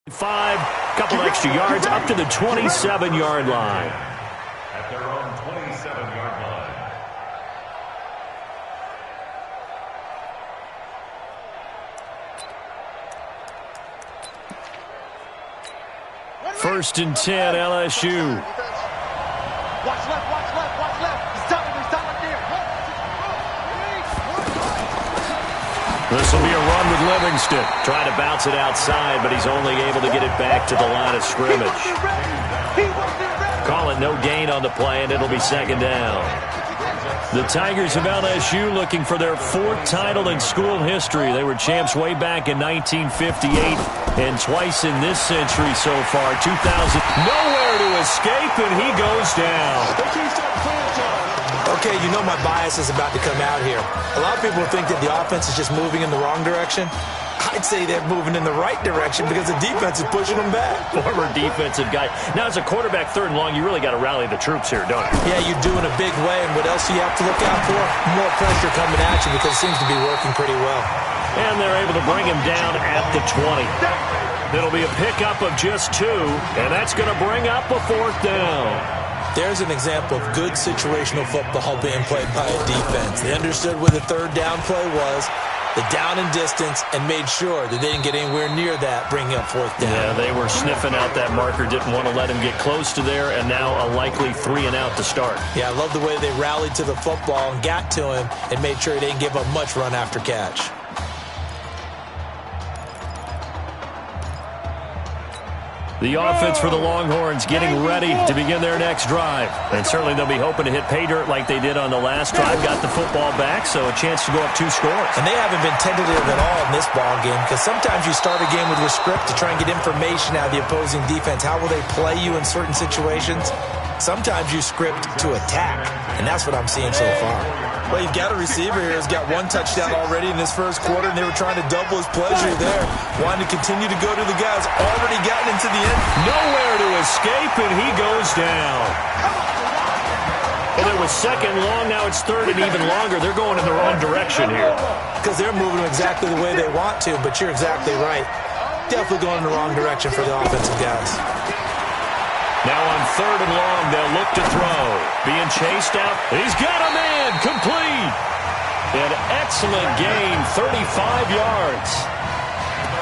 5, couple extra yards up to the 27-yard line. At their own 27-yard line. First and 10, LSU. Watch left, watch left, watch left. He's done there. This will be a run with Livingston. Trying to bounce it outside, but he's only able to get it back to the line of scrimmage. Call it no gain on the play, and it'll be second down. The Tigers of LSU looking for their 4th title in school history. They were champs way back in 1958 and twice in this century so far. 2000, nowhere to escape, and he goes down. Okay, you know my bias is about to come out here. A lot of people think that the offense is just moving in the wrong direction. I'd say they're moving in the right direction because the defense is pushing them back. Former defensive guy. Now, as a quarterback, 3rd and long, you really got to rally the troops here, don't you? Yeah, you do in a big way. And what else do you have to look out for? More pressure coming at you because it seems to be working pretty well. And they're able to bring him down at the 20. It'll be a pickup of just 2, and that's going to bring up a 4th down. There's an example of good situational football being played by a defense. They understood where the 3rd down play was, the down and distance, and made sure that they didn't get anywhere near that, bringing up 4th down. Yeah, they were sniffing out that marker, didn't want to let him get close to there, and now a likely 3 and out to start. Yeah, I love the way they rallied to the football and got to him and made sure he didn't give up much run after catch. The offense for the Longhorns getting ready to begin their next drive. And certainly they'll be hoping to hit pay dirt like they did on the last drive. Got the football back, so a chance to go up 2 scores. And they haven't been tentative at all in this ball game because sometimes you start a game with your script to try and get information out of the opposing defense. How will they play you in certain situations? Sometimes you script to attack, and that's what I'm seeing so far. Well, you've got a receiver here who's got 1 touchdown already in this first quarter, and they were trying to double his pleasure there. Wanted to continue to go to the guys already gotten into the end. Nowhere to escape, and he goes down. Well, it was 2nd long, now it's 3rd and even longer. They're going in the wrong direction here. Because they're moving exactly the way they want to, but you're exactly right. Definitely going in the wrong direction for the offensive guys. Now on 3rd and long, they'll look to throw. Being chased out. He's got a man. Complete. An excellent gain, 35 yards.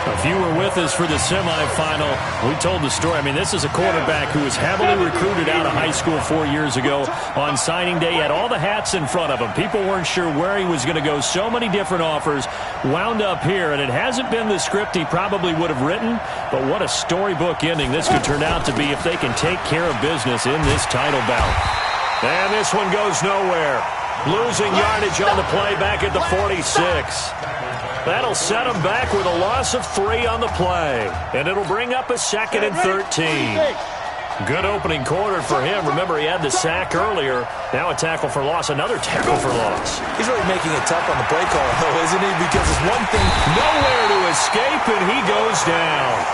If you were with us for the semifinal, we told the story. I mean, this is a quarterback who was heavily recruited out of high school 4 years ago. On signing day, had all the hats in front of him. People weren't sure where he was going to go. So many different offers. Wound up here, and it hasn't been the script he probably would have written. But what a storybook ending this could turn out to be if they can take care of business in this title bout. And this one goes nowhere. Losing yardage on the play back at the 46. That'll set him back with a loss of 3 on the play. And it'll bring up a 2nd and 13. Good opening quarter for him. Remember, he had the sack earlier. Now a tackle for loss, another tackle for loss. He's really making it tough on the play call, though, isn't he? Because it's one thing. Nowhere to escape, and he goes down.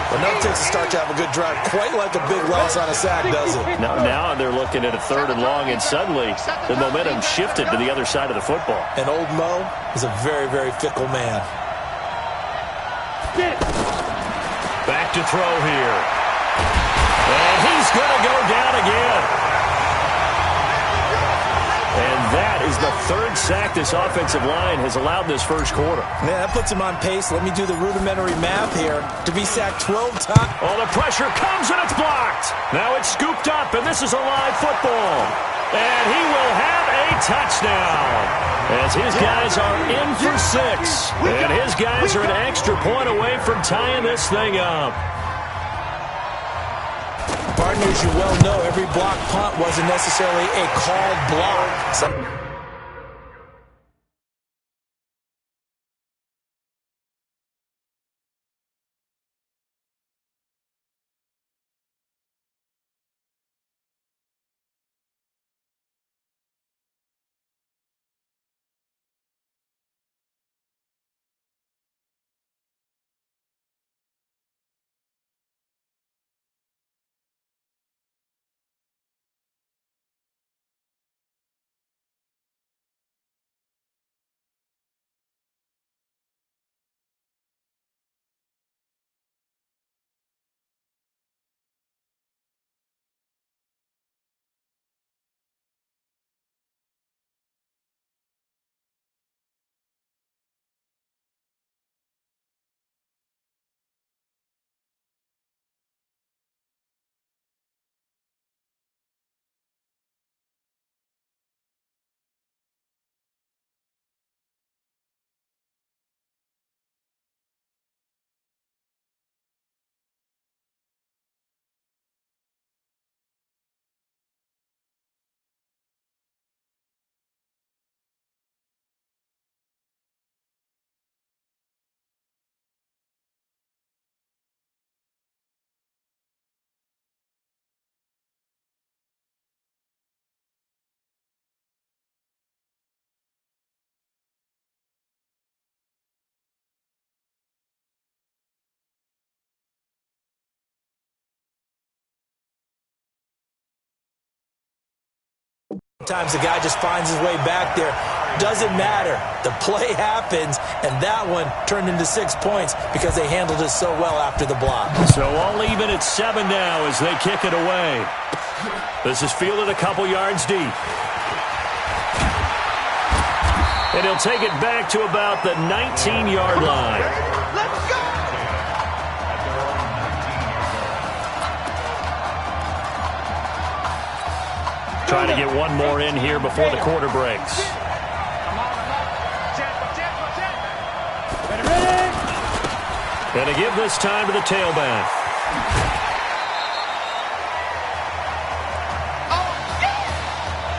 But no, it takes a start to have a good drive, quite like a big loss on a sack, does it? Now they're looking at a 3rd and long, and suddenly the momentum shifted to the other side of the football. And old Mo is a very, very fickle man. Back to throw here. And he's going to go down again. And that is the 3rd sack this offensive line has allowed this first quarter. Yeah, that puts him on pace. Let me do the rudimentary math here. To be sacked 12 times. Oh, the pressure comes, and it's blocked. Now it's scooped up, and this is a live football. And he will have a touchdown. As his guys are in for 6. And his guys are an extra point away from tying this thing up. Partners, you well know every block punt wasn't necessarily a called block. Sometimes the guy just finds his way back there. Doesn't matter. The play happens, and that one turned into 6 points because they handled it so well after the block. So all even at 7 now as they kick it away. This is fielded a couple yards deep. And he'll take it back to about the 19-yard line. Let's go! Trying to get one more in here before the quarter breaks. And to give this time to the tailback.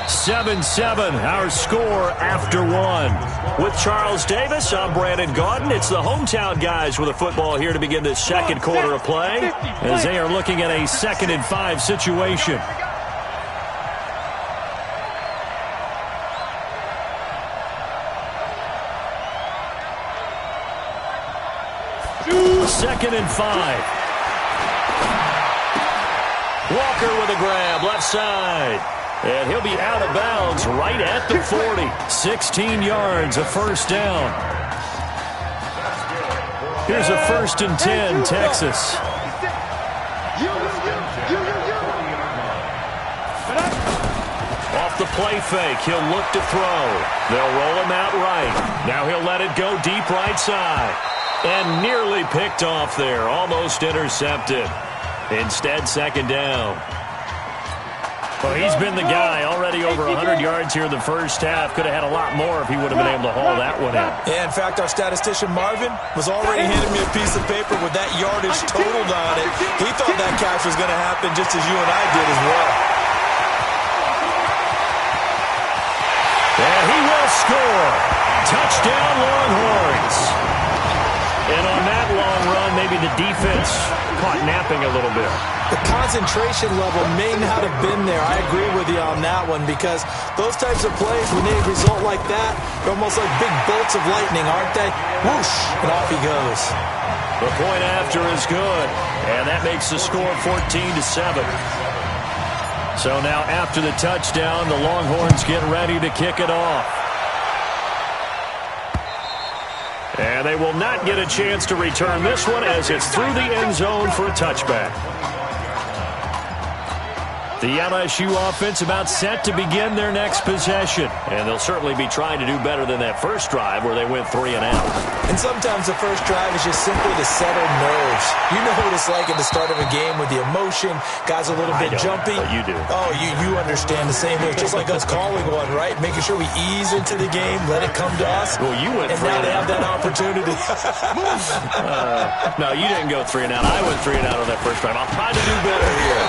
7-7, our score after one. With Charles Davis, I'm Brandon Gaudin. It's the hometown guys with a football here to begin this second quarter of play as they are looking at a 2nd and 5 situation. Second and 5. Walker with a grab, left side. And he'll be out of bounds right at the 40. 16 yards, a first down. Here's a 1st and 10, Texas. Off the play fake, he'll look to throw. They'll roll him out right. Now he'll let it go deep right side. And nearly picked off there, almost intercepted. Instead, 2nd down. Well, he's been the guy, already over 100 yards here in the first half. Could have had a lot more if he would have been able to haul that one in. Yeah, in fact, our statistician Marvin was already handing me a piece of paper with that yardage totaled on it. He thought that catch was going to happen just as you and I did as well. And he will score. Touchdown, Longhorns. And on that long run, maybe the defense caught napping a little bit. The concentration level may not have been there. I agree with you on that one because those types of plays, when they result like that, they're almost like big bolts of lightning, aren't they? Whoosh, and off he goes. The point after is good, and that makes the score 14-7. So now after the touchdown, the Longhorns get ready to kick it off. And they will not get a chance to return this one as it's through the end zone for a touchback. The LSU offense about set to begin their next possession. And they'll certainly be trying to do better than that first drive where they went 3 and out. And sometimes the first drive is just simply to settle nerves. You know what it's like at the start of a game with the emotion. Guys a little bit jumpy. But you do. Oh, you understand the same way. It's just like us calling one, right? Making sure we ease into the game, let it come to us. Well, you went 3 and out. And now they have that opportunity. No, you didn't go 3 and out. I went 3 and out on that first drive. I'll try to do better here.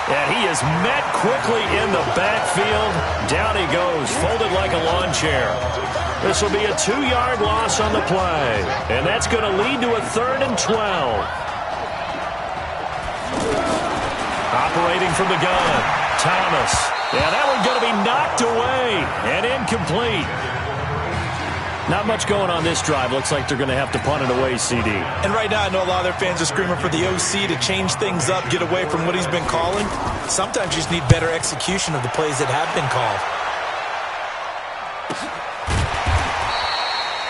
And he is met quickly in the backfield. Down he goes, folded like a lawn chair. This will be a 2-yard loss on the play. And that's going to lead to a 3rd and 12. Operating from the gun, Thomas. Yeah, that one's going to be knocked away and incomplete. Not much going on this drive. Looks like they're going to have to punt it away, CD. And right now, I know a lot of their fans are screaming for the OC to change things up, get away from what he's been calling. Sometimes you just need better execution of the plays that have been called.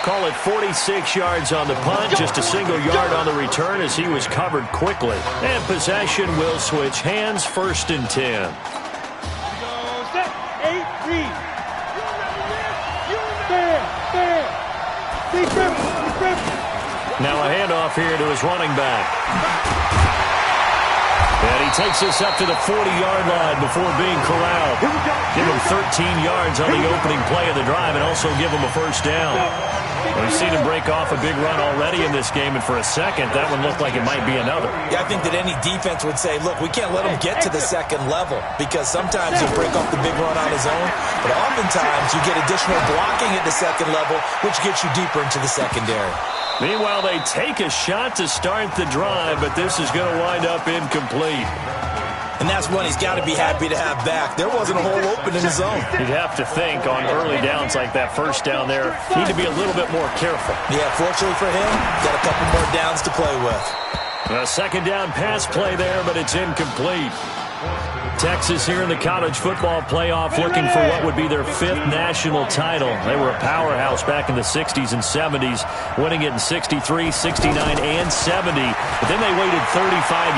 Call it 46 yards on the punt, just a single yard on the return as he was covered quickly. And possession will switch hands, 1st and 10. Now a handoff here to his running back. And he takes us up to the 40-yard line before being corralled. Give him 13 yards on the opening play of the drive and also give him a first down. We've seen him break off a big run already in this game, and for a second, that one looked like it might be another. Yeah, I think that any defense would say, look, we can't let him get to the second level because sometimes he'll break off the big run on his own, but oftentimes you get additional blocking at the second level, which gets you deeper into the secondary. Meanwhile, they take a shot to start the drive, but this is going to wind up incomplete. And that's one he's got to be happy to have back. There wasn't a hole open in his zone. You'd have to think on early downs like that first down there, need to be a little bit more careful. Yeah, fortunately for him, got a couple more downs to play with. A 2nd down pass play there, but it's incomplete. Texas here in the college football playoff looking for what would be their 5th national title. They were a powerhouse back in the 60s and 70s, winning it in 63, 69, and 70. But then they waited 35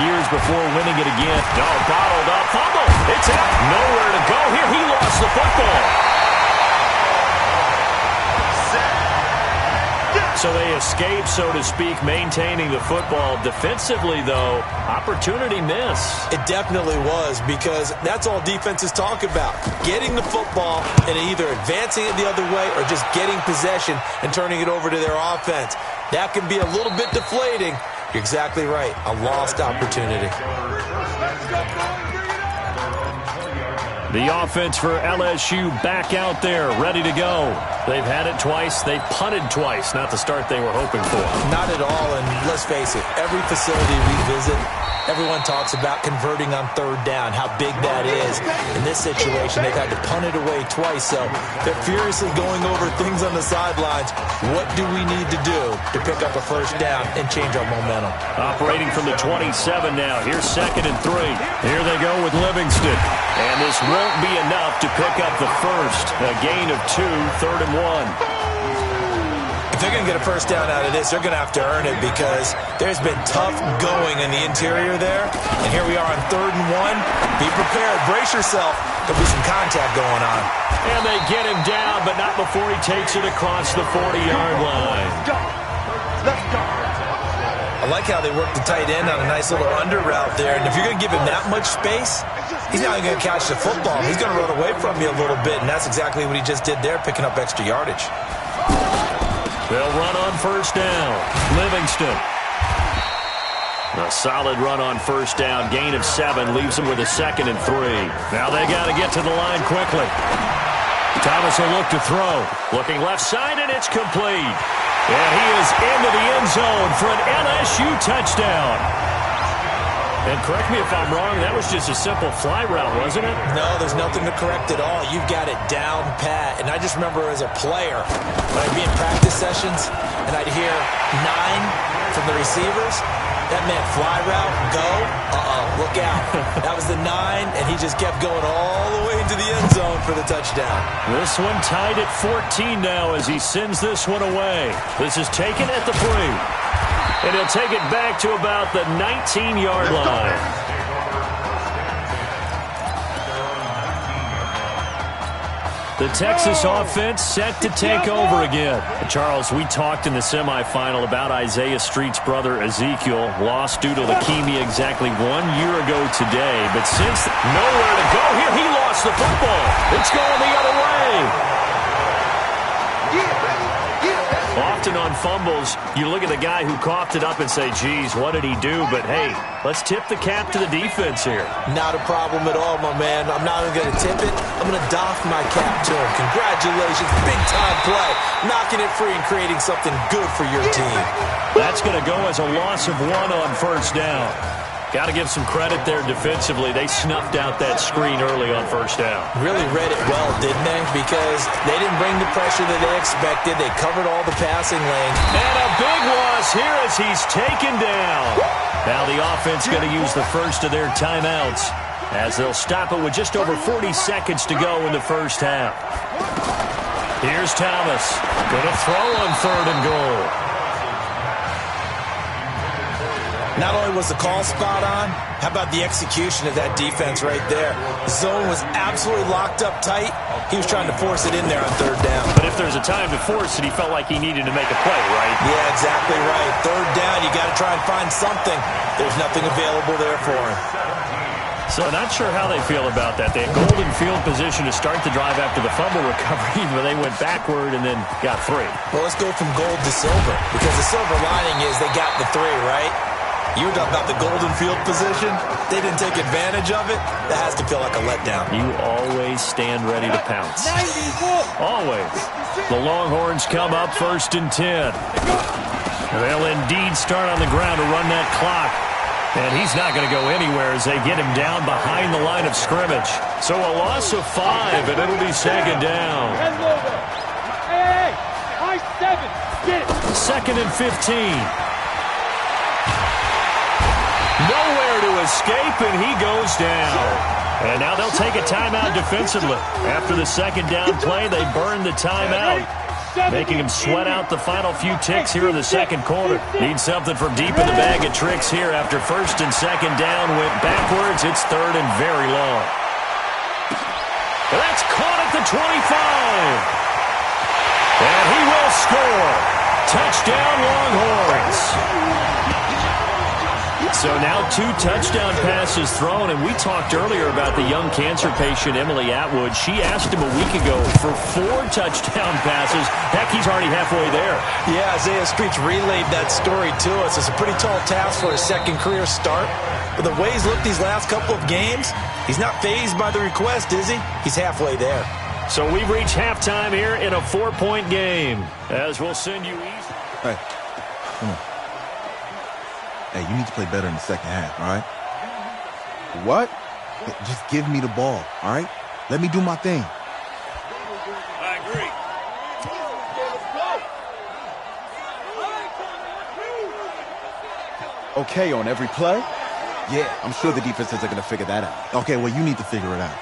years before winning it again. No, bottled up, fumble. It's out. Nowhere to go here. He lost the football. So they escape, so to speak, maintaining the football. Defensively, though, opportunity miss. It definitely was, because that's all defenses talk about. Getting the football and either advancing it the other way or just getting possession and turning it over to their offense. That can be a little bit deflating. You're exactly right. A lost opportunity. The offense for LSU back out there, ready to go. They've had it twice. They punted twice. Not the start they were hoping for. Not at all, and let's face it, every facility we visit, everyone talks about converting on 3rd down, how big that is. In this situation, they've had to punt it away twice, so they're furiously going over things on the sidelines. What do we need to do to pick up a 1st down and change our momentum? Operating from the 27 now. Here's 2nd and 3. Here they go with Livingston. And this won't be enough to pick up the first. A gain of 2, 3rd and 1. If they're going to get a 1st down out of this, they're going to have to earn it, because there's been tough going in the interior there. And here we are on 3rd and 1. Be prepared. Brace yourself. There'll be some contact going on. And they get him down, but not before he takes it across the 40-yard line. Let's go. I like how they work the tight end on a nice little under route there. And if you're going to give him that much space, he's not going to catch the football. He's going to run away from you a little bit, and that's exactly what he just did there, picking up extra yardage. They'll run on 1st down. Livingston. A solid run on 1st down. Gain of 7 leaves them with a 2nd and 3. Now they got to get to the line quickly. Thomas will look to throw. Looking left side, and it's complete. And he is into the end zone for an LSU touchdown. And correct me if I'm wrong, that was just a simple fly route, wasn't it? No, there's nothing to correct at all. You've got it down pat. And I just remember as a player, when I'd be in practice sessions and I'd hear 9 from the receivers, that meant fly route, go, look out. That was the 9, and he just kept going all the way into the end zone for the touchdown. This one tied at 14 now as he sends this one away. This is taken at the 3. And he'll take it back to about the 19-yard line. The Texas offense set to take over again. Charles, we talked in the semifinal about Isaiah Street's brother Ezekiel, lost due to leukemia exactly 1 year ago today. But since nowhere to go here, he lost the football. It's going the other way. Often on fumbles, you look at the guy who coughed it up and say, geez, what did he do? But, hey, let's tip the cap to the defense here. Not a problem at all, my man. I'm not even going to tip it. I'm going to doff my cap to him. Congratulations. Big-time play. Knocking it free and creating something good for your team. That's going to go as a loss of 1 on 1st down. Got to give some credit there defensively. They snuffed out that screen early on 1st down. Really read it well, didn't they? Because they didn't bring the pressure that they expected. They covered all the passing lanes. And a big loss here as he's taken down. Now the offense going to use the first of their timeouts as they'll stop it with just over 40 seconds to go in the 1st half. Here's Thomas. Going to throw on 3rd and goal. Not only was the call spot on, how about the execution of that defense right there? The zone was absolutely locked up tight. He was trying to force it in there on 3rd down. But if there's a time to force it, he felt like he needed to make a play, right? Yeah, exactly right. 3rd down, you got to try and find something. There's nothing available there for him. So not sure how they feel about that. They had golden field position to start the drive after the fumble recovery, but they went backward and then got 3. Well, let's go from gold to silver, because the silver lining is they got the 3, right? You were talking about the golden field position. They didn't take advantage of it. That has to feel like a letdown. You always stand ready to pounce. Always. The Longhorns come up 1st and 10. They'll indeed start on the ground to run that clock. And he's not going to go anywhere as they get him down behind the line of scrimmage. So a loss of 5, and it'll be 2nd down. Hey, high 7. Get it. 2nd and 15. Nowhere to escape, and he goes down. And now they'll take a timeout defensively. After the second down play, they burn the timeout, making him sweat out the final few ticks here in the second quarter. Need something from deep in the bag of tricks here after first and second down went backwards. It's third and very long. That's caught at the 25. And he will score. Touchdown, Longhorns. So now 2 touchdown passes thrown, and we talked earlier about the young cancer patient, Emily Atwood. She asked him a week ago for 4 touchdown passes. Heck, he's already halfway there. Yeah, Isaiah Streets relayed that story to us. It's a pretty tall task for a second career start. But the way he's looked these last couple of games, he's not fazed by the request, is he? He's halfway there. So we've reached halftime here in a 4-point game, as we'll send you easy. Hey, come on. Hey, you need to play better in the second half, all right? What? Hey, just give me the ball, all right? Let me do my thing. I agree. Okay on every play? Yeah, I'm sure the defenses are going to figure that out. Okay, well, you need to figure it out.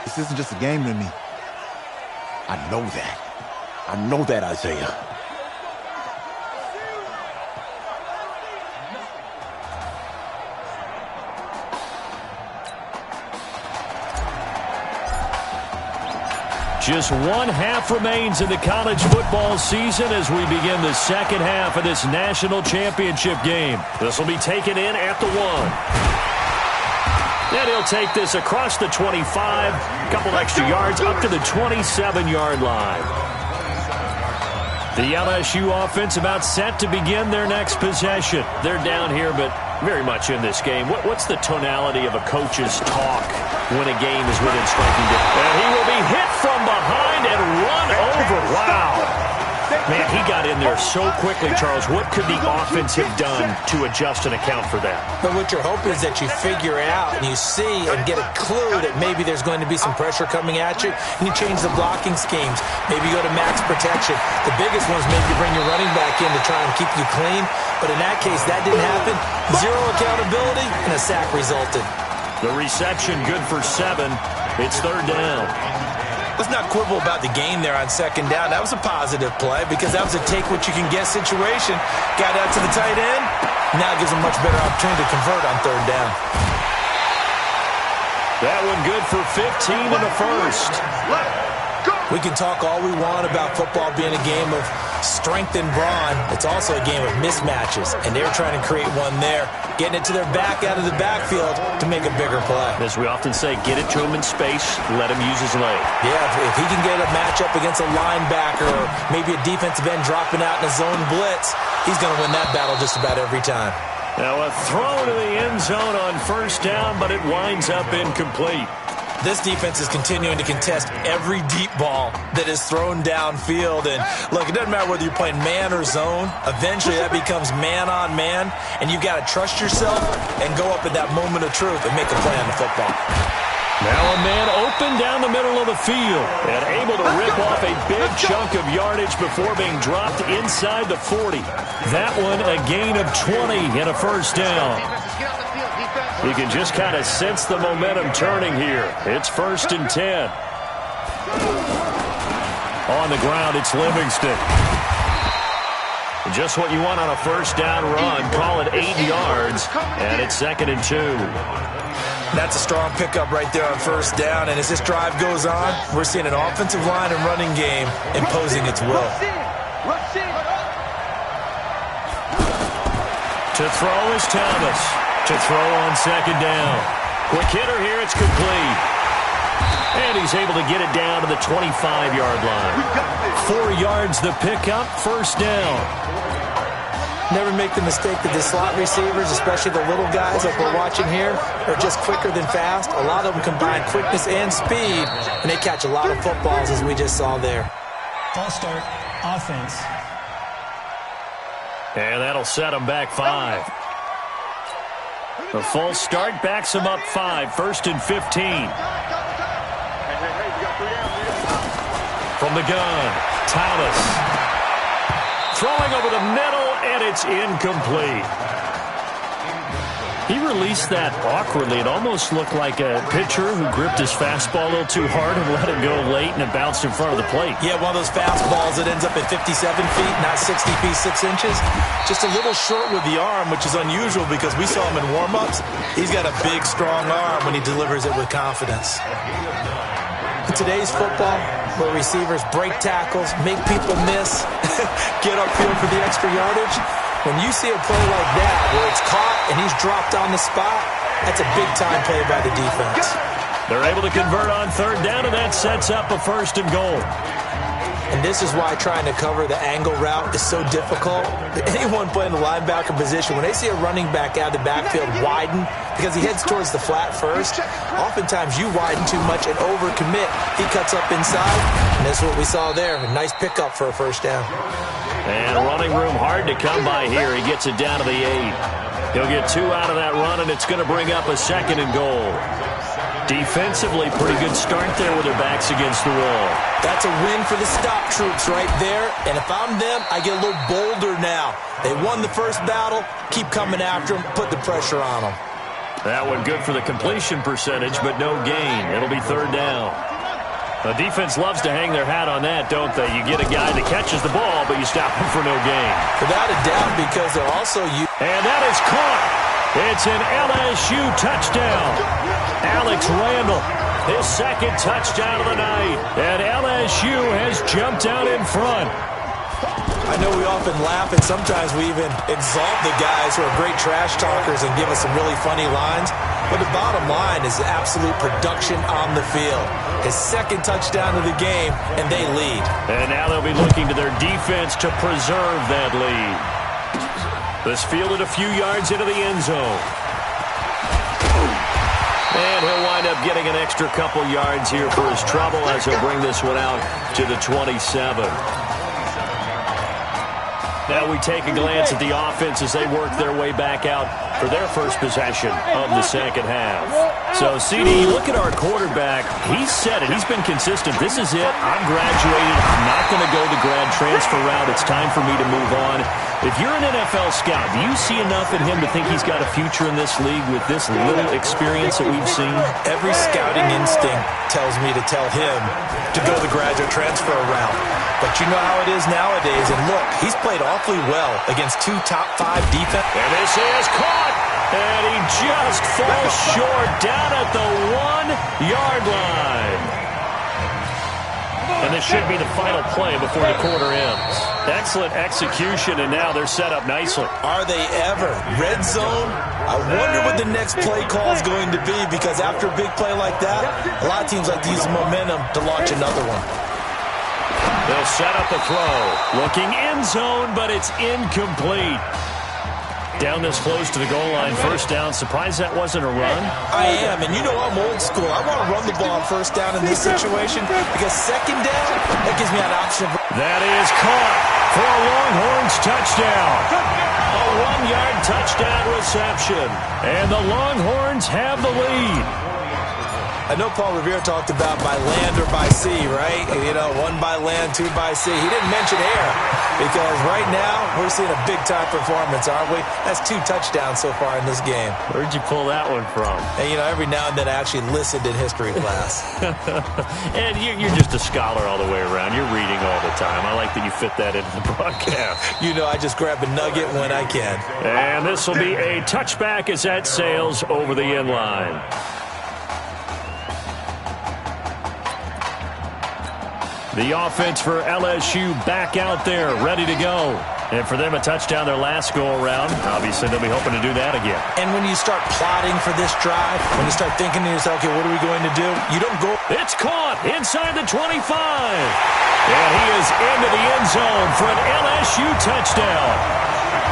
This isn't just a game to me. I know that. I know that, Isaiah. Just 1 half remains in the college football season as we begin the second half of this national championship game. This will be taken in at the 1. And he'll take this across the 25, a couple extra yards up to the 27-yard line. The LSU offense about set to begin their next possession. They're down here, but very much in this game. What's the tonality of a coach's talk when a game is within striking distance? And he will be hit from behind and run over. Wow. Man, he got in there so quickly, Charles. What could the offense have done to adjust and account for that? But what you're hoping is that you figure out and you see and get a clue that maybe there's going to be some pressure coming at you, and you change the blocking schemes. Maybe you go to max protection. The biggest one is maybe you bring your running back in to try and keep you clean. But in that case, that didn't happen. 0 accountability, and a sack resulted. The reception good for 7. It's third down. Let's not quibble about the gain there on second down. That was a positive play because that was a take-what-you-can-get situation. Got out to the tight end. Now it gives them much better opportunity to convert on third down. That one good for 15 in the first. We can talk all we want about football being a game of strength and brawn. It's also a game of mismatches, and they're trying to create one there, getting it to their back out of the backfield to make a bigger play. As we often say, get it to him in space, let him use his leg. Yeah, if he can get a matchup against a linebacker or maybe a defensive end dropping out in a zone blitz, he's going to win that battle just about every time. Now a throw to the end zone on first down, but it winds up incomplete. This defense is continuing to contest every deep ball that is thrown downfield. And, look, it doesn't matter whether you're playing man or zone. Eventually, that becomes man-on-man, and you've got to trust yourself and go up at that moment of truth and make a play on the football. Now a man open down the middle of the field and able to rip off a big chunk of yardage before being dropped inside the 40. That one a gain of 20 and a first down. You can just kind of sense the momentum turning here. It's first and 10. On the ground, it's Livingston. Just what you want on a first down run. Call it 8 yards, and it's second and 2. That's a strong pickup right there on first down, and as this drive goes on, we're seeing an offensive line and running game imposing its will. To throw is Thomas. To throw on second down. Quick hitter here, it's complete. And he's able to get it down to the 25-yard line. 4 yards the pickup, first down. Never make the mistake that the slot receivers, especially the little guys like we're watching here, are just quicker than fast. A lot of them combine quickness and speed, and they catch a lot of footballs, as we just saw there. False start, offense. And that'll set them back 5. The false start backs them up 5, first and 15. From the gun, Thomas. Throwing over the middle, and it's incomplete. He released that awkwardly. It almost looked like a pitcher who gripped his fastball a little too hard and let it go late, and it bounced in front of the plate. Yeah, one of those fastballs that ends up at 57 feet, not 60 feet, 6 inches. Just a little short with the arm, which is unusual because we saw him in warm-ups. He's got a big, strong arm when he delivers it with confidence. In today's football, where receivers break tackles, make people miss, get upfield for the extra yardage, when you see a play like that where it's caught and he's dropped on the spot, that's a big-time play by the defense. They're able to convert on third down, and that sets up a 1st and goal. And this is why trying to cover the angle route is so difficult. Anyone playing the linebacker position, when they see a running back out of the backfield widen because he heads towards the flat first, oftentimes you widen too much and overcommit. He cuts up inside, and that's what we saw there. A nice pickup for a 1st down. And running room hard to come by here. He gets it down to the 8. He'll get 2 out of that run, and it's going to bring up a 2nd and goal. Defensively, pretty good start there with their backs against the wall. That's a win for the stop troops right there. And if I'm them, I get a little bolder now. They won the first battle. Keep coming after them. Put the pressure on them. That one good for the completion percentage, but no gain. It'll be 3rd down. The defense loves to hang their hat on that, don't they? You get a guy that catches the ball, but you stop him for no gain. Without a doubt, because they're also... And that is caught. It's an LSU touchdown. Alex Randall, his 2nd touchdown of the night. And LSU has jumped out in front. I know we often laugh, and sometimes we even exalt the guys who are great trash talkers and give us some really funny lines. But the bottom line is absolute production on the field. His 2nd touchdown of the game, and they lead. And now they'll be looking to their defense to preserve that lead. This fielded a few yards into the end zone. And he'll wind up getting an extra couple yards here for his trouble as he'll bring this one out to the 27. Now we take a glance at the offense as they work their way back out for their first possession of the 2nd half. So, CD, look at our quarterback. He said it. He's been consistent. This is it. I'm graduated. I'm not going to go the grad transfer route. It's time for me to move on. If you're an NFL scout, do you see enough in him to think he's got a future in this league with this little experience that we've seen? Every scouting instinct tells me to tell him to go the graduate transfer route. But you know how it is nowadays. And look, he's played awfully well against 2 top 5 defense. And this is caught. And he just falls short down at the 1-yard line. And this should be the final play before the quarter ends. Excellent execution, and now they're set up nicely. Are they ever? Red zone? I wonder what the next play call is going to be, because after a big play like that, a lot of teams like to use momentum to launch another one. They'll set up the throw. Looking end zone, but it's incomplete. Down this close to the goal line, 1st down. Surprised that wasn't a run? I am, and you know I'm old school. I want to run the ball on 1st down in this situation because 2nd down, that gives me an option. That is caught for a Longhorns touchdown. A 1-yard touchdown reception. And the Longhorns have the lead. I know Paul Revere talked about by land or by sea, right? You know, 1 by land, 2 by sea. He didn't mention air because right now we're seeing a big-time performance, aren't we? That's 2 touchdowns so far in this game. Where'd you pull that one from? And, you know, every now and then I actually listened in history class. And you're just a scholar all the way around. You're reading all the time. I like that you fit that into the broadcast. You know, I just grab a nugget when I can. And this will be a touchback as that sails over the end line. The offense for LSU back out there, ready to go. And for them, a touchdown their last go-around. Obviously, they'll be hoping to do that again. And when you start plotting for this drive, when you start thinking to yourself, okay, what are we going to do? You don't go. It's caught inside the 25. And he is into the end zone for an LSU touchdown.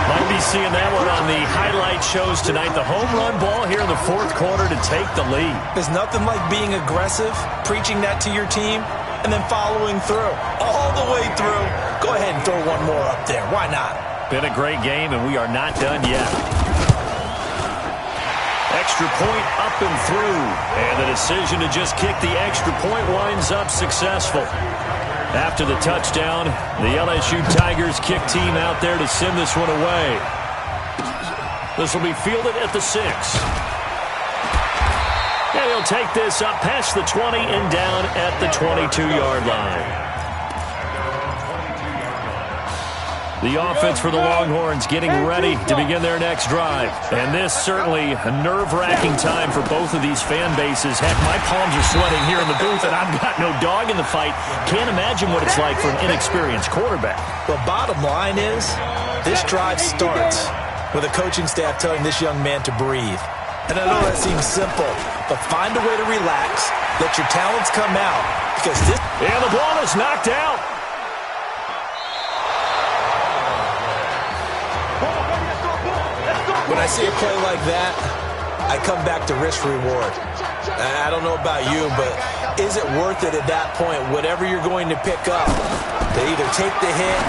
Might be seeing that one on the highlight shows tonight. The home run ball here in the 4th quarter to take the lead. There's nothing like being aggressive, preaching that to your team, and then following through, all the way through. Go ahead and throw one more up there. Why not? Been a great game, and we are not done yet. Extra point up and through. And the decision to just kick the extra point winds up successful. After the touchdown, the LSU Tigers kick team out there to send this one away. This will be fielded at the 6. And he'll take this up past the 20 and down at the 22-yard line. The offense for the Longhorns getting ready to begin their next drive. And this certainly a nerve-wracking time for both of these fan bases. Heck, my palms are sweating here in the booth, and I've got no dog in the fight. Can't imagine what it's like for an inexperienced quarterback. The bottom line is, this drive starts with a coaching staff telling this young man to breathe. And I know that seems simple, but find a way to relax, let your talents come out, because this... And the ball is knocked out. When I see a play like that, I come back to risk-reward. I don't know about you, but is it worth it at that point, whatever you're going to pick up, to either take the hit,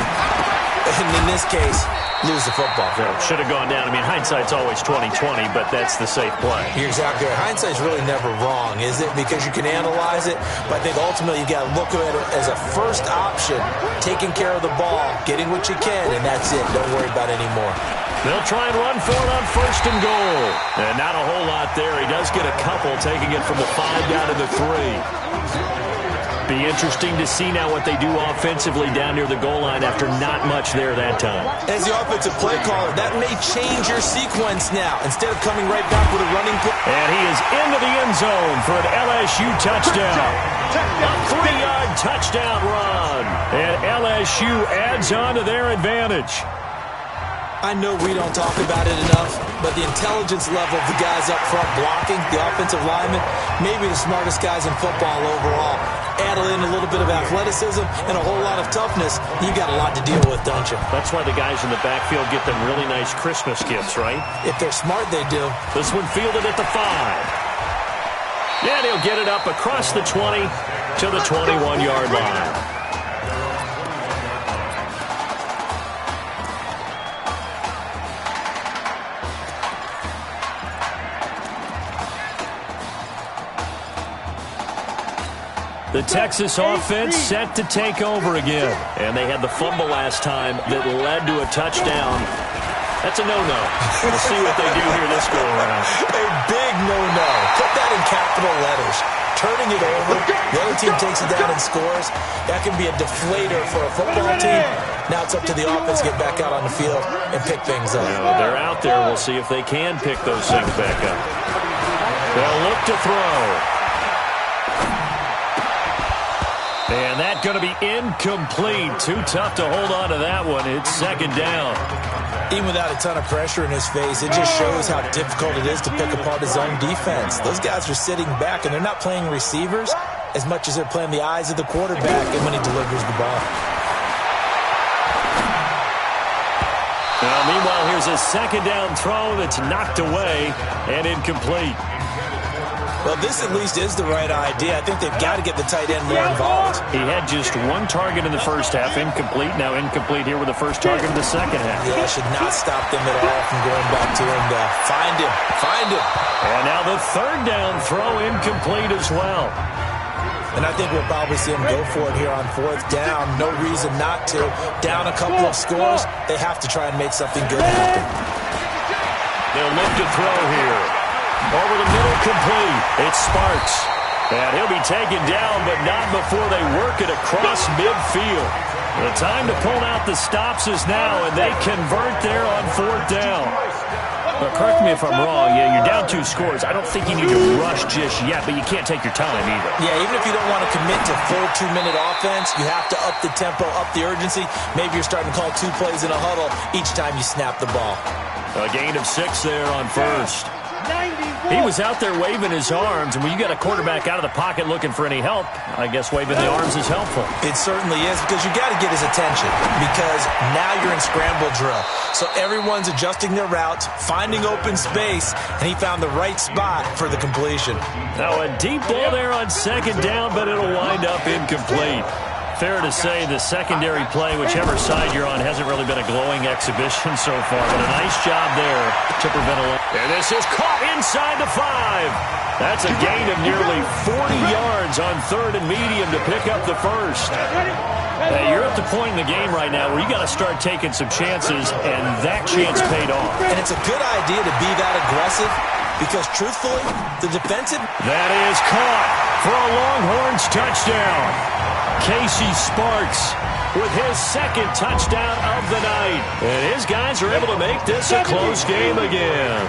and in this case, lose the football? Should have gone down. I mean, hindsight's always 20/20, but that's the safe play. You're exactly right. Hindsight's really never wrong, is it? Because you can analyze it, but I think ultimately you got to look at it as a first option, taking care of the ball, getting what you can, and that's it. Don't worry about any more. They'll try and run for it on 1st and goal. And not a whole lot there. He does get a couple, taking it from the 5 down to the 3. Be interesting to see now what they do offensively down near the goal line after not much there that time. As the offensive play caller, that may change your sequence now. Instead of coming right back with a running play. And he is into the end zone for an LSU touchdown. A 3-yard touchdown run. And LSU adds on to their advantage. I know we don't talk about it enough, but the intelligence level of the guys up front blocking, the offensive linemen, maybe the smartest guys in football overall. Add in a little bit of athleticism and a whole lot of toughness, you got a lot to deal with, don't you? That's why the guys in the backfield get them really nice Christmas gifts, right? If they're smart, they do. This one fielded at the 5. And he'll get it up across the 20 to the 21-yard line. The Texas offense set to take over again. And they had the fumble last time that led to a touchdown. That's a no-no. We'll see what they do here this go-around. A big no-no. Put that in capital letters. Turning it over, the other team takes it down and scores. That can be a deflator for a football team. Now it's up to the offense to get back out on the field and pick things up. Well, they're out there. We'll see if they can pick those things back up. They'll look to throw. And that's going to be incomplete. Too tough to hold on to that one. It's 2nd down. Even without a ton of pressure in his face, it just shows how difficult it is to pick apart his own defense. Those guys are sitting back, and they're not playing receivers as much as they're playing the eyes of the quarterback and when he delivers the ball. Now, meanwhile, here's a 2nd down throw that's knocked away and incomplete. Well, this at least is the right idea. I think they've got to get the tight end more involved. He had just 1 target in the first half, incomplete. Now incomplete here with the first target in the second half. Yeah, should not stop them at all from going back to him. Find him. Find him. And now the 3rd down throw incomplete as well. And I think we'll probably see him go for it here on 4th down. No reason not to. Down a couple of scores, they have to try and make something good happen. They'll look to throw here. Over the middle, complete. It's Sparks. And he'll be taken down, but not before they work it across midfield. The time to pull out the stops is now, and they convert there on 4th down. But correct me if I'm wrong. Yeah, you're down 2 scores. I don't think you need to rush just yet, but you can't take your time either. Yeah, even if you don't want to commit to full 2-minute offense, you have to up the tempo, up the urgency. Maybe you're starting to call 2 plays in a huddle each time you snap the ball. A gain of 6 there on 1st. He was out there waving his arms, and when you got a quarterback out of the pocket looking for any help, I guess waving the arms is helpful. It certainly is, because you got to get his attention, because now you're in scramble drill. So everyone's adjusting their routes, finding open space, and he found the right spot for the completion. Now a deep ball there on 2nd down, but it'll wind up incomplete. Fair to say the secondary play, whichever side you're on, hasn't really been a glowing exhibition so far, but a nice job there to prevent a... And this is caught inside the 5. That's a gain of nearly 40 yards on 3rd and medium to pick up the first. Hey, you're at the point in the game right now where you got to start taking some chances, and that chance paid off. And it's a good idea to be that aggressive because, truthfully, the defensive... That is caught for a Longhorns touchdown. Casey Sparks with his 2nd touchdown of the night. And his guys are able to make this a close game again.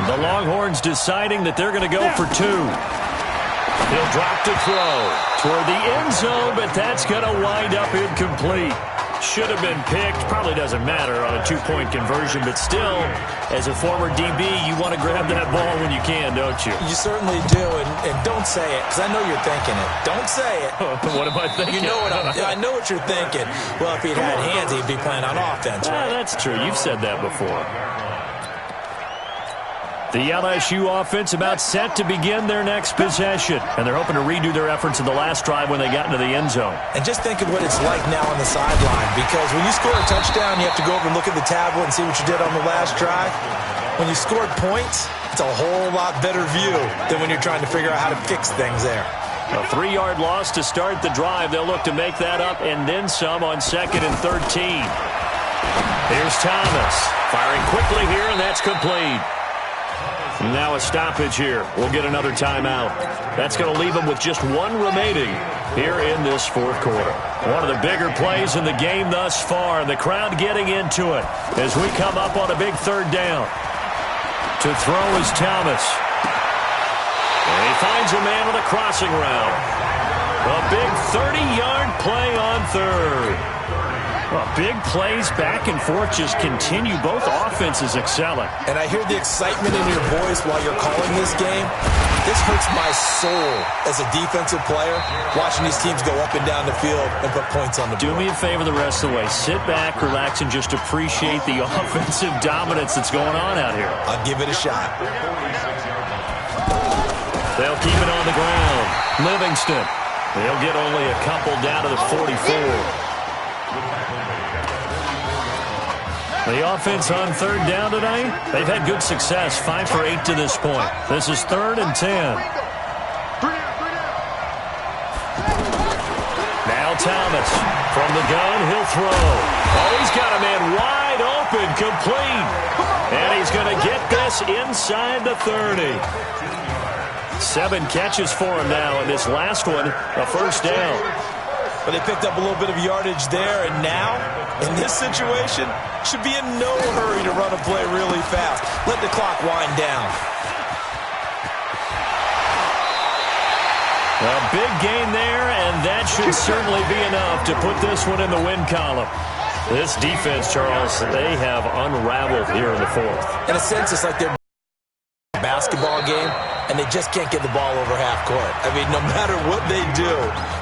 The Longhorns deciding that they're going to go for 2. He'll drop to throw toward the end zone, but that's going to wind up incomplete. Should have been picked. Probably doesn't matter on a 2-point conversion, but still, as a former DB, you want to grab that ball when you can, don't you? You certainly do, and don't say it, because I know you're thinking it. Don't say it. What am I thinking? You know I know what you're thinking. Well, if he'd had hands, he'd be playing on offense, right? That's true. You've said that before. The LSU offense about set to begin their next possession, and they're hoping to redo their efforts in the last drive when they got into the end zone. And just think of what it's like now on the sideline, because when you score a touchdown, you have to go over and look at the tablet and see what you did on the last drive. When you scored points, it's a whole lot better view than when you're trying to figure out how to fix things there. A 3-yard loss to start the drive. They'll look to make that up and then some on 2nd and 13. Here's Thomas firing quickly here, and that's complete. Now a stoppage here. We'll get another timeout. That's going to leave them with just 1 remaining here in this 4th quarter. One of the bigger plays in the game thus far, and the crowd getting into it as we come up on a big 3rd down. To throw is Thomas. And he finds a man with a crossing route. A big 30-yard play on 3rd. Well, big plays back and forth just continue. Both offenses excelling. And I hear the excitement in your voice while you're calling this game. This hurts my soul as a defensive player, watching these teams go up and down the field and put points on the board. Do me a favor the rest of the way. Sit back, relax, and just appreciate the offensive dominance that's going on out here. I'll give it a shot. They'll keep it on the ground. Livingston. They'll get only a couple down to the 44. The offense on 3rd down tonight, they've had good success, 5 for 8 to this point. This is 3rd and 10. Now Thomas from the gun, he'll throw. Oh, he's got a man wide open, complete. And he's going to get this inside the 30. 7 catches for him now, and this last one, a 1st down. But they picked up a little bit of yardage there, and now, in this situation, should be in no hurry to run a play really fast. Let the clock wind down. A big gain there, and that should certainly be enough to put this one in the win column. This defense, Charles, they have unraveled here in the 4th. In a sense, it's like their basketball game, and they just can't get the ball over half court. I mean, no matter what they do,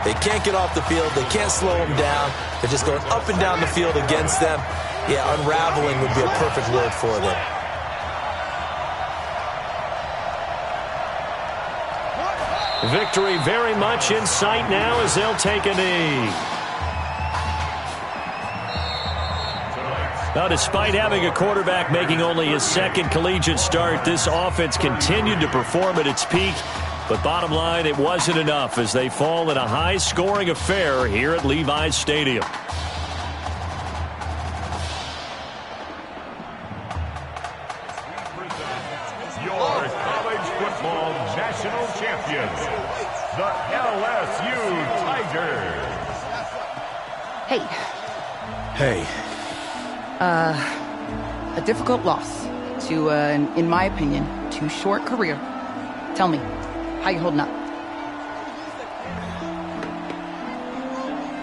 they can't get off the field. They can't slow them down. They're just going up and down the field against them. Yeah, unraveling would be a perfect word for them. Victory very much in sight now as they'll take a knee. Now, despite having a quarterback making only his 2nd collegiate start, this offense continued to perform at its peak. But bottom line, it wasn't enough as they fall in a high-scoring affair here at Levi's Stadium. Your college football national champions, the LSU Tigers. Hey. Hey. A difficult loss to, in my opinion, too short career. Tell me, how you holding up?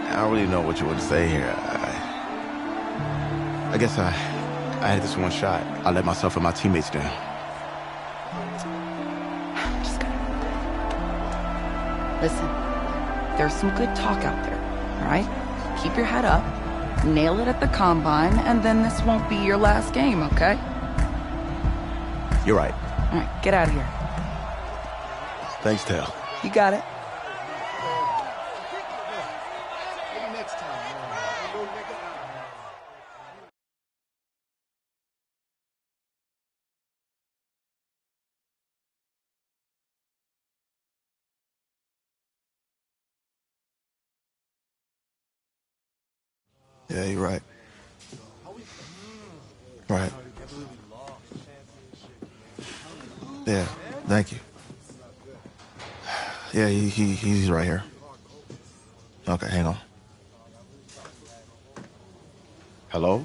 I don't really know what you want to say here. I guess I had this one shot. I let myself and my teammates down. Just gonna... Listen, there's some good talk out there, all right? Keep your head up. Nail it at the combine, and then this won't be your last game, okay? You're right. All right, get out of here. Thanks, Tel. You got it. Yeah, you're right. Right. Yeah, thank you. Yeah, he's right here. Okay, hang on. Hello?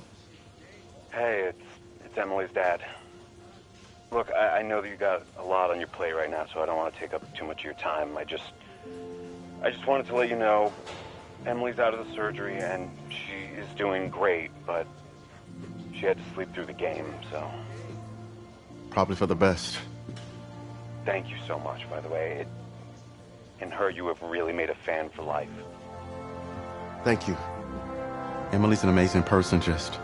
Hey, it's Emily's dad. Look, I know that you got a lot on your plate right now, so I don't want to take up too much of your time. I just wanted to let you know Emily's out of the surgery and she is doing great, but she had to sleep through the game, so. Probably for the best. Thank you so much, by the way. In her, you have really made a fan for life. Thank you. Emily's an amazing person, just.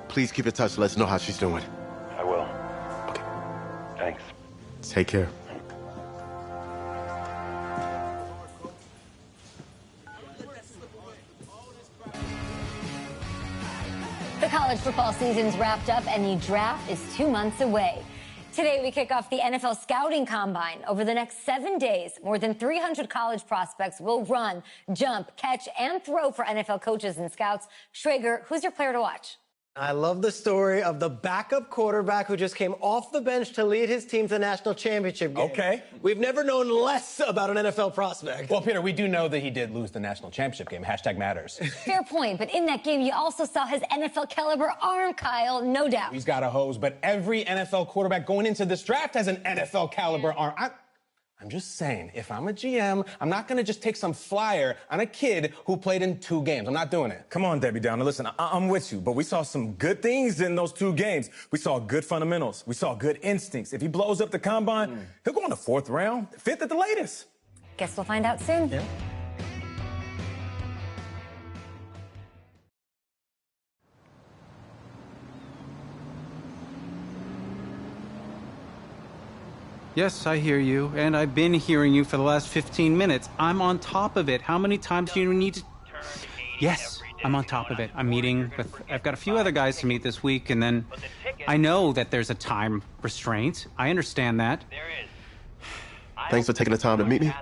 Please keep in touch. Let us know how she's doing. I will. Okay. Thanks. Take care. The college football season's wrapped up and the draft is 2 months away. Today, we kick off the NFL Scouting Combine. Over the next 7 days, more than 300 college prospects will run, jump, catch, and throw for NFL coaches and scouts. Schrager, who's your player to watch? I love the story of the backup quarterback who just came off the bench to lead his team to the national championship game. Okay. We've never known less about an NFL prospect. Well, Peter, we do know that he did lose the national championship game. Hashtag matters. Fair point, but in that game, you also saw his NFL caliber arm, Kyle, no doubt. He's got a hose, but every NFL quarterback going into this draft has an NFL caliber arm. I'm just saying, if I'm a GM, I'm not going to just take some flyer on a kid who played in 2 games. I'm not doing it. Come on, Debbie Downer. Listen, I'm with you, but we saw some good things in those 2 games. We saw good fundamentals. We saw good instincts. If he blows up the combine, he'll go in the 4th round, 5th at the latest. Guess we'll find out soon. Yeah. Yes, I hear you, and I've been hearing you for the last 15 minutes. I'm on top of it. How many times do you need to... Yes, I'm on top of it. I'm meeting with... I've got a few other guys to meet this week, and then I know that there's a time restraint. I understand that. Thanks for taking the time to meet me.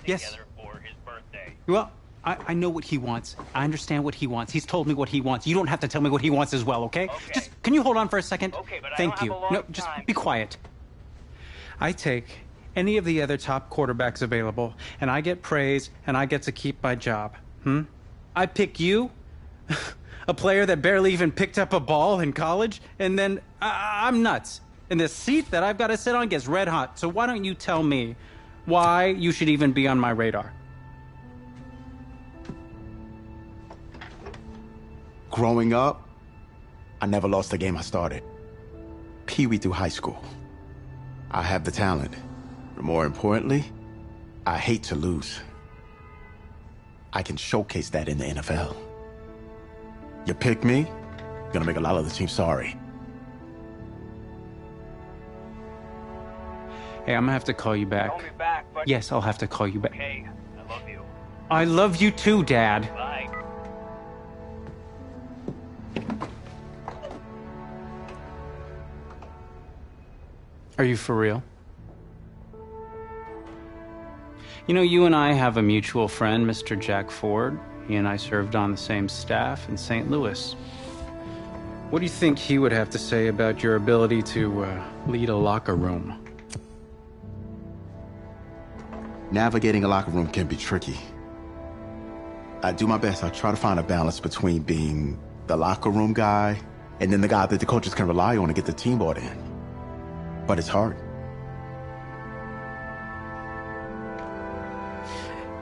Yes. Well, I know what he wants. I understand what he wants. He's told me what he wants. You don't have to tell me what he wants as well, okay? Just, can you hold on for a second? Okay, but Thank I you. don't have a long No, just time. be quiet. I take any of the other top quarterbacks available, and I get praise, and I get to keep my job. I pick you, a player that barely even picked up a ball in college, and then I'm nuts. And the seat that I've got to sit on gets red hot. So why don't you tell me why you should even be on my radar? Growing up, I never lost a game I started. Pee-wee through high school. I have the talent. But more importantly, I hate to lose. I can showcase that in the NFL. You pick me, you're gonna make a lot of the team sorry. Hey, I'm gonna have to call you back. Call me back, but... Yes, I'll have to call you back. Okay, I love you. I love you too, Dad. Bye. Are you for real? You know, you and I have a mutual friend, Mr. Jack Ford. He and I served on the same staff in St. Louis. What do you think he would have to say about your ability to lead a locker room? Navigating a locker room can be tricky. I do my best. I try to find a balance between being the locker room guy and then the guy that the coaches can rely on to get the team bought in. But it's hard.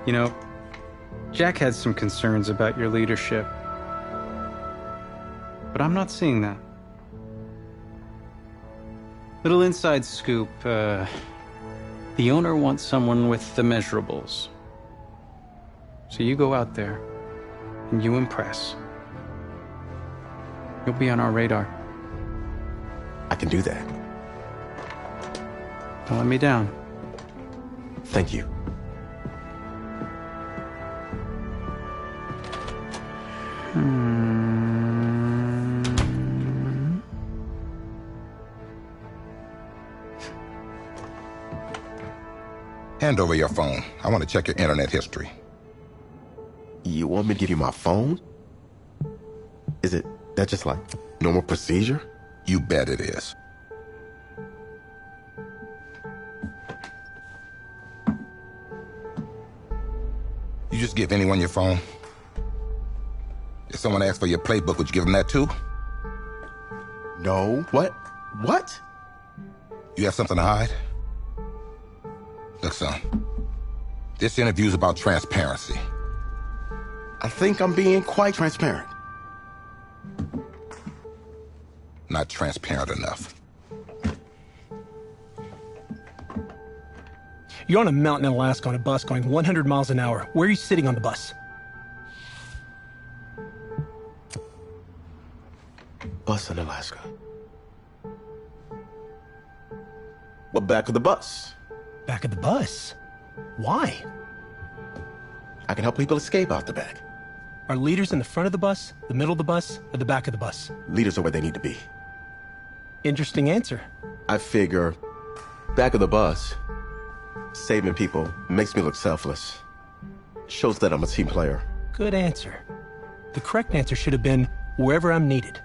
You know, Jack had some concerns about your leadership. But I'm not seeing that. Little inside scoop, the owner wants someone with the measurables. So you go out there and you impress. You'll be on our radar. I can do that. Don't let me down. Thank you. Hand over your phone. I want to check your internet history. You want me to give you my phone? Is it that just like normal procedure? You bet it is. You just give anyone your phone? If someone asks for your playbook, would you give them that too? No. What? What? You have something to hide? Look, son, this interview's about transparency. I think I'm being quite transparent. Not transparent enough. You're on a mountain in Alaska on a bus going 100 miles an hour. Where are you sitting on the bus? Bus in Alaska. Well, back of the bus. Back of the bus? Why? I can help people escape out the back. Are leaders in the front of the bus, the middle of the bus, or the back of the bus? Leaders are where they need to be. Interesting answer. I figure back of the bus, saving people makes me look selfless. Shows that I'm a team player. Good answer. The correct answer should have been wherever I'm needed.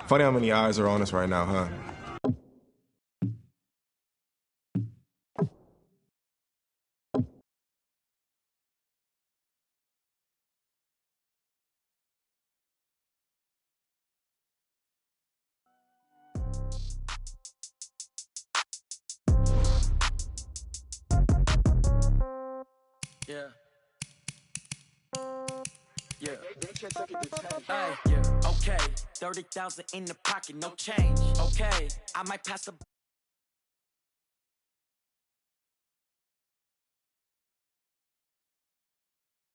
Funny how many eyes are on us right now, huh? Yeah. Yeah. Hey, yeah. Okay. 30,000 in the pocket, no change. Okay. I might pass the